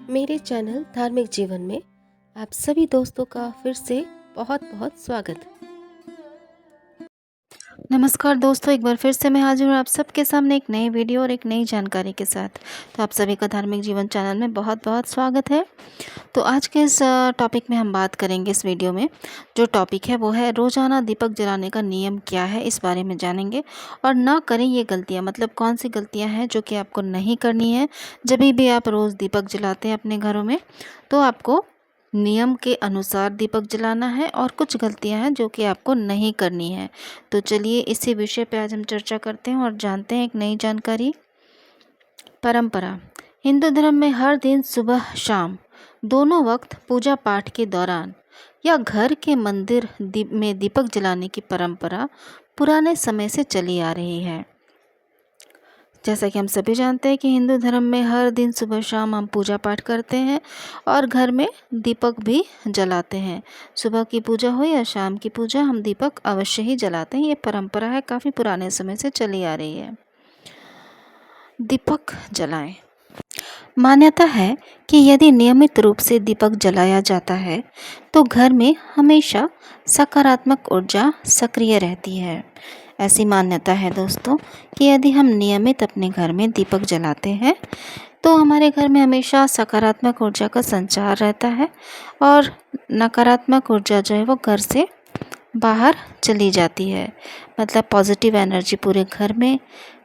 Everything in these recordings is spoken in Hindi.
मेरे चैनल धार्मिक जीवन में आप सभी दोस्तों का फिर से बहुत बहुत स्वागत। नमस्कार दोस्तों, एक बार फिर से मैं हाजिर हूँ आप सबके सामने एक नई वीडियो और एक नई जानकारी के साथ। तो आप सभी का धार्मिक जीवन चैनल में बहुत बहुत स्वागत है। तो आज के इस टॉपिक में हम बात करेंगे। इस वीडियो में जो टॉपिक है वो है रोज़ाना दीपक जलाने का नियम क्या है, इस बारे में जानेंगे। और ना करें ये गलतियाँ, मतलब कौन सी गलतियाँ हैं जो कि आपको नहीं करनी है। जब भी आप रोज़ दीपक जलाते हैं अपने घरों में, तो आपको नियम के अनुसार दीपक जलाना है और कुछ गलतियां हैं जो कि आपको नहीं करनी है। तो चलिए इसी विषय पे आज हम चर्चा करते हैं और जानते हैं एक नई जानकारी। परंपरा। हिंदू धर्म में हर दिन सुबह शाम दोनों वक्त पूजा पाठ के दौरान या घर के मंदिर में दीपक जलाने की परंपरा पुराने समय से चली आ रही है। जैसा कि हम सभी जानते हैं कि हिंदू धर्म में हर दिन सुबह शाम हम पूजा पाठ करते हैं और घर में दीपक भी जलाते हैं। सुबह की पूजा हो या शाम की पूजा, हम दीपक अवश्य ही जलाते हैं। ये परंपरा है, काफ़ी पुराने समय से चली आ रही है। दीपक जलाएं। मान्यता है कि यदि नियमित रूप से दीपक जलाया जाता है तो घर में हमेशा सकारात्मक ऊर्जा सक्रिय रहती है। ऐसी मान्यता है दोस्तों कि यदि हम नियमित अपने घर में दीपक जलाते हैं तो हमारे घर में हमेशा सकारात्मक ऊर्जा का संचार रहता है और नकारात्मक ऊर्जा जो है वो घर से बाहर चली जाती है। मतलब पॉजिटिव एनर्जी पूरे घर में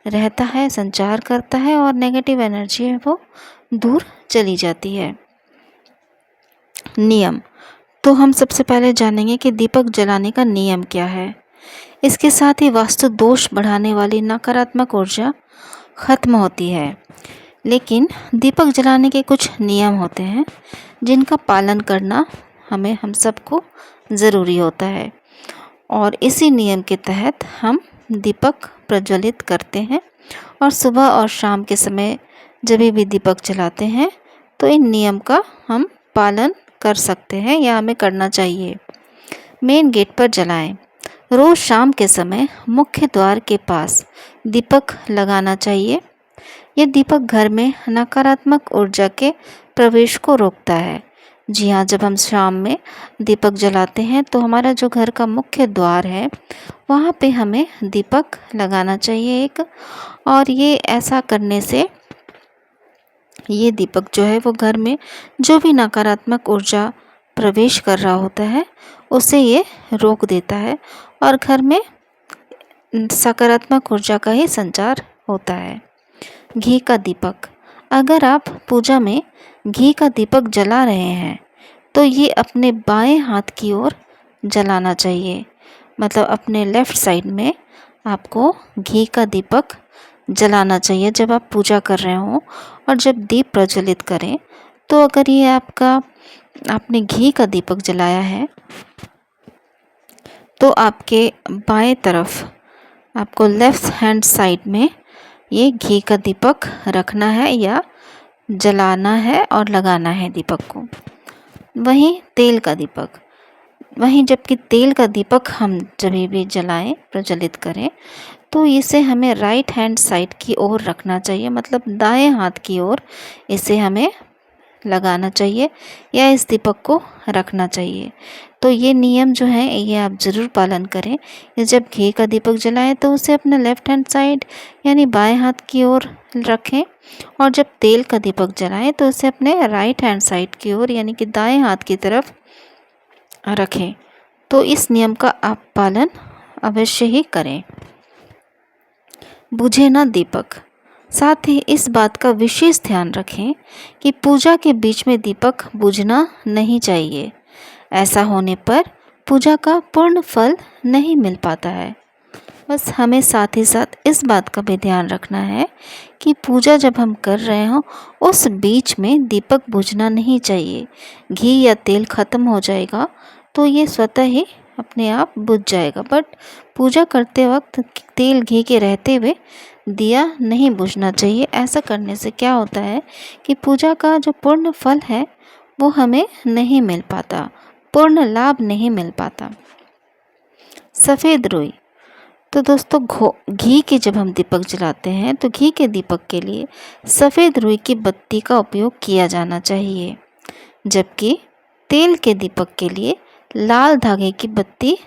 रहता है, संचार करता है, और नेगेटिव एनर्जी है वो दूर चली जाती है। नियम। तो हम सबसे पहले जानेंगे कि दीपक जलाने का नियम क्या है। इसके साथ ही वास्तु दोष बढ़ाने वाली नकारात्मक ऊर्जा खत्म होती है। लेकिन दीपक जलाने के कुछ नियम होते हैं जिनका पालन करना हम सबको ज़रूरी होता है, और इसी नियम के तहत हम दीपक प्रज्वलित करते हैं। और सुबह और शाम के समय जब भी दीपक जलाते हैं तो इन नियम का हम पालन कर सकते हैं या हमें करना चाहिए। मेन गेट पर जलाएं। रोज़ शाम के समय मुख्य द्वार के पास दीपक लगाना चाहिए। यह दीपक घर में नकारात्मक ऊर्जा के प्रवेश को रोकता है। जी हाँ, जब हम शाम में दीपक जलाते हैं तो हमारा जो घर का मुख्य द्वार है वहाँ पे हमें दीपक लगाना चाहिए एक। और ये ऐसा करने से ये दीपक जो है वो घर में जो भी नकारात्मक ऊर्जा प्रवेश कर रहा होता है उसे ये रोक देता है और घर में सकारात्मक ऊर्जा का ही संचार होता है। घी का दीपक। अगर आप पूजा में घी का दीपक जला रहे हैं तो ये अपने बाएं हाथ की ओर जलाना चाहिए। मतलब अपने लेफ़्ट साइड में आपको घी का दीपक जलाना चाहिए जब आप पूजा कर रहे हों। और जब दीप प्रज्वलित करें तो अगर ये आपने घी का दीपक जलाया है तो आपके बाएं तरफ आपको लेफ़्ट हैंड साइड में ये घी का दीपक रखना है या जलाना है और लगाना है दीपक को। वहीं तेल का दीपक। जबकि तेल का दीपक हम जब भी जलाएं, प्रज्वलित करें, तो इसे हमें राइट हैंड साइड की ओर रखना चाहिए। मतलब दाएं हाथ की ओर इसे हमें लगाना चाहिए या इस दीपक को रखना चाहिए। तो ये नियम जो हैं ये आप ज़रूर पालन करें। जब घी का दीपक जलाएं तो उसे अपने लेफ़्ट हैंड साइड यानी बाएं हाथ की ओर रखें, और जब तेल का दीपक जलाएं तो उसे अपने राइट हैंड साइड की ओर यानी कि दाएं हाथ की तरफ रखें। तो इस नियम का आप पालन अवश्य ही करें। बुझे ना दीपक। साथ ही इस बात का विशेष ध्यान रखें कि पूजा के बीच में दीपक बुझना नहीं चाहिए। ऐसा होने पर पूजा का पूर्ण फल नहीं मिल पाता है। बस हमें साथ ही साथ इस बात का भी ध्यान रखना है कि पूजा जब हम कर रहे हों उस बीच में दीपक बुझना नहीं चाहिए। घी या तेल ख़त्म हो जाएगा तो ये स्वतः ही अपने आप बुझ जाएगा, बट पूजा करते वक्त तेल घी के रहते हुए दिया नहीं बुझना चाहिए। ऐसा करने से क्या होता है कि पूजा का जो पूर्ण फल है वो हमें नहीं मिल पाता, पूर्ण लाभ नहीं मिल पाता। सफ़ेद रुई। तो दोस्तों घी के जब हम दीपक जलाते हैं तो घी के दीपक के लिए सफ़ेद रुई की बत्ती का उपयोग किया जाना चाहिए, जबकि तेल के दीपक के लिए लाल धागे की बत्ती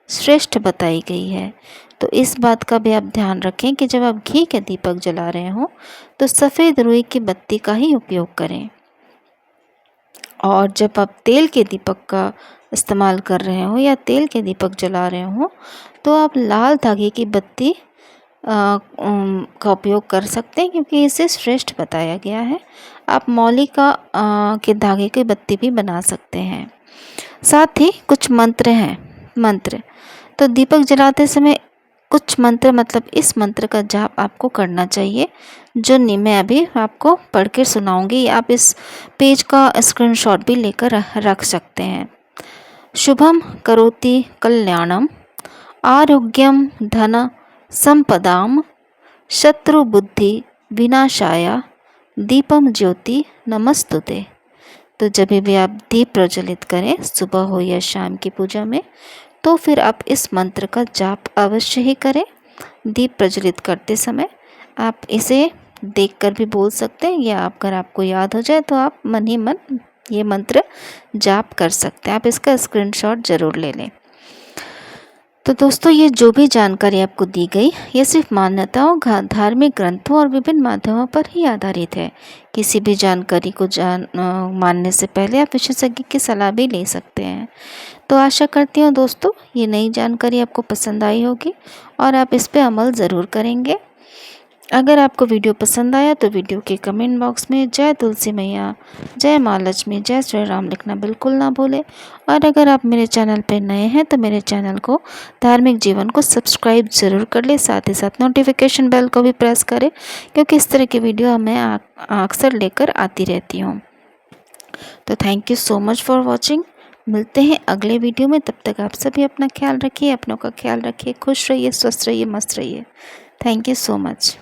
श्रेष्ठ बताई गई है। तो इस बात का भी आप ध्यान रखें कि जब आप घी के दीपक जला रहे हों तो सफ़ेद रुई की बत्ती का ही उपयोग करें, और जब आप तेल के दीपक का इस्तेमाल कर रहे हो या तेल के दीपक जला रहे हो तो आप लाल धागे की बत्ती का उपयोग कर सकते हैं, क्योंकि इसे श्रेष्ठ बताया गया है। आप मौली के धागे की बत्ती भी बना सकते हैं। साथ ही कुछ मंत्र हैं। मंत्र तो दीपक जलाते समय कुछ मंत्र, मतलब इस मंत्र का जाप आपको करना चाहिए, जो मैं अभी आपको पढ़ के सुनाऊंगी। आप इस पेज का स्क्रीनशॉट भी लेकर रख सकते हैं। शुभम करोति कल्याणम, आरोग्यम धन संपदाम, शत्रु बुद्धि विनाशाय, दीपम ज्योति नमस्तुते। तो जब भी आप दीप प्रज्वलित करें, सुबह हो या शाम की पूजा में, तो फिर आप इस मंत्र का जाप अवश्य ही करें। दीप प्रज्वलित करते समय आप इसे देखकर भी बोल सकते हैं, या अगर आपको याद हो जाए तो आप मन ही मन ये मंत्र जाप कर सकते हैं। आप इसका स्क्रीनशॉट ज़रूर ले लें। तो दोस्तों, ये जो भी जानकारी आपको दी गई, ये सिर्फ मान्यताओं, धार्मिक ग्रंथों और विभिन्न माध्यमों पर ही आधारित है। किसी भी जानकारी को मानने से पहले आप विशेषज्ञ की सलाह भी ले सकते हैं। तो आशा करती हूँ दोस्तों, ये नई जानकारी आपको पसंद आई होगी और आप इस पे अमल ज़रूर करेंगे। अगर आपको वीडियो पसंद आया तो वीडियो के कमेंट बॉक्स में जय तुलसी मैया, जय माँ लक्ष्मी, जय श्री राम लिखना बिल्कुल ना भूलें। और अगर आप मेरे चैनल पर नए हैं तो मेरे चैनल को धार्मिक जीवन को सब्सक्राइब ज़रूर कर लें। साथ ही साथ नोटिफिकेशन बेल को भी प्रेस करें, क्योंकि इस तरह की वीडियो मैं अक्सर लेकर आती रहती हूँ। तो thank you so much for watching. मिलते हैं अगले वीडियो में। तब तक आप सभी अपना ख्याल रखिए, अपनों का ख्याल रखिए, खुश रहिए, स्वस्थ रहिए, मस्त रहिए। Thank you so much.